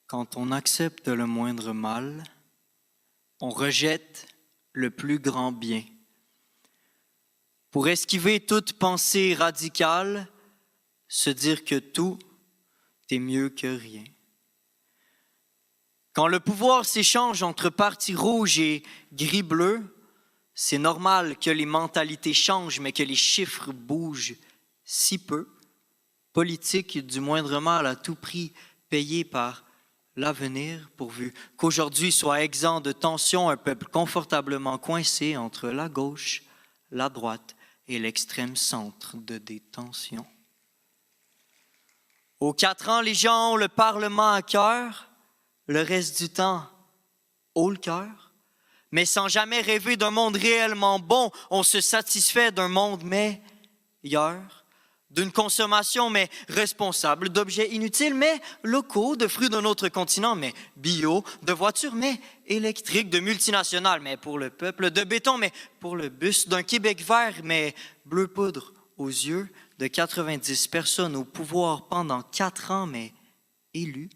Quand on accepte le moindre mal, on rejette le plus grand bien. Pour esquiver toute pensée radicale, se dire que tout est mieux que rien. Quand le pouvoir s'échange entre partis rouges et gris-bleu, c'est normal que les mentalités changent, mais que les chiffres bougent si peu. Politique du moindre mal à tout prix, payée par l'avenir, pourvu qu'aujourd'hui soit exempt de tension un peuple confortablement coincé entre la gauche, la droite et l'extrême centre de détention. Aux 4 ans, les gens ont le Parlement à cœur, le reste du temps, haut le cœur. Mais sans jamais rêver d'un monde réellement bon, on se satisfait d'un monde meilleur, d'une consommation mais responsable, d'objets inutiles mais locaux, de fruits d'un autre continent mais bio, de voitures mais électriques, de multinationales mais pour le peuple, de béton mais pour le bus, d'un Québec vert mais bleu poudre aux yeux, de 90 personnes au pouvoir pendant 4 ans mais élus.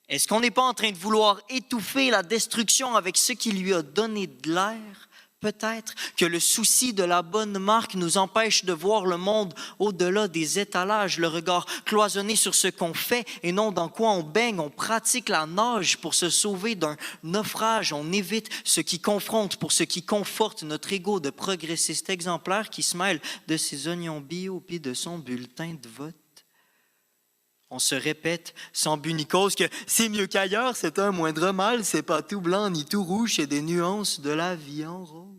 Est-ce qu'on n'est pas en train de vouloir étouffer la destruction avec ce qui lui a donné de l'air? Peut-être que le souci de la bonne marque nous empêche de voir le monde au-delà des étalages, le regard cloisonné sur ce qu'on fait et non dans quoi on baigne. On pratique la nage pour se sauver d'un naufrage. On évite ce qui confronte pour ce qui conforte notre ego de progressiste exemplaire qui se mêle de ses oignons bio puis de son bulletin de vote. On se répète sans but ni cause que c'est mieux qu'ailleurs, c'est un moindre mal, c'est pas tout blanc ni tout rouge, c'est des nuances de la vie en rose.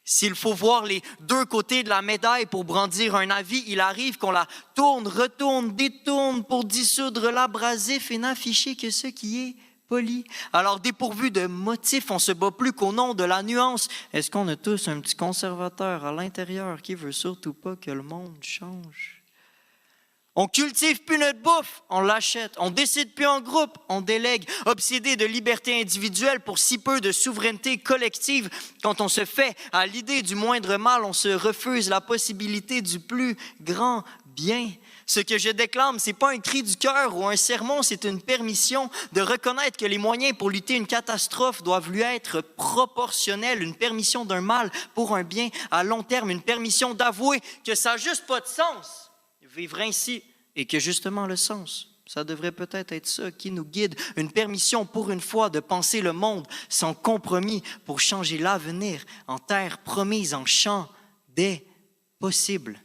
S'il faut voir les deux côtés de la médaille pour brandir un avis, il arrive qu'on la tourne, retourne, détourne pour dissoudre l'abrasif et n'afficher que ce qui est poli. Alors dépourvu de motifs, on se bat plus qu'au nom de la nuance. Est-ce qu'on a tous un petit conservateur à l'intérieur qui veut surtout pas que le monde change? On cultive plus notre bouffe, on l'achète. On décide plus en groupe, on délègue. Obsédé de liberté individuelle pour si peu de souveraineté collective. Quand on se fait à l'idée du moindre mal, on se refuse la possibilité du plus grand bien. Ce que je déclame, c'est pas un cri du cœur ou un sermon, c'est une permission de reconnaître que les moyens pour lutter une catastrophe doivent lui être proportionnels. Une permission d'un mal pour un bien à long terme. Une permission d'avouer que ça n'a juste pas de sens. Vivre ainsi, et que justement le sens, ça devrait peut-être être ça qui nous guide. Une permission pour une fois de penser le monde sans compromis pour changer l'avenir en terre promise, en champ des possibles.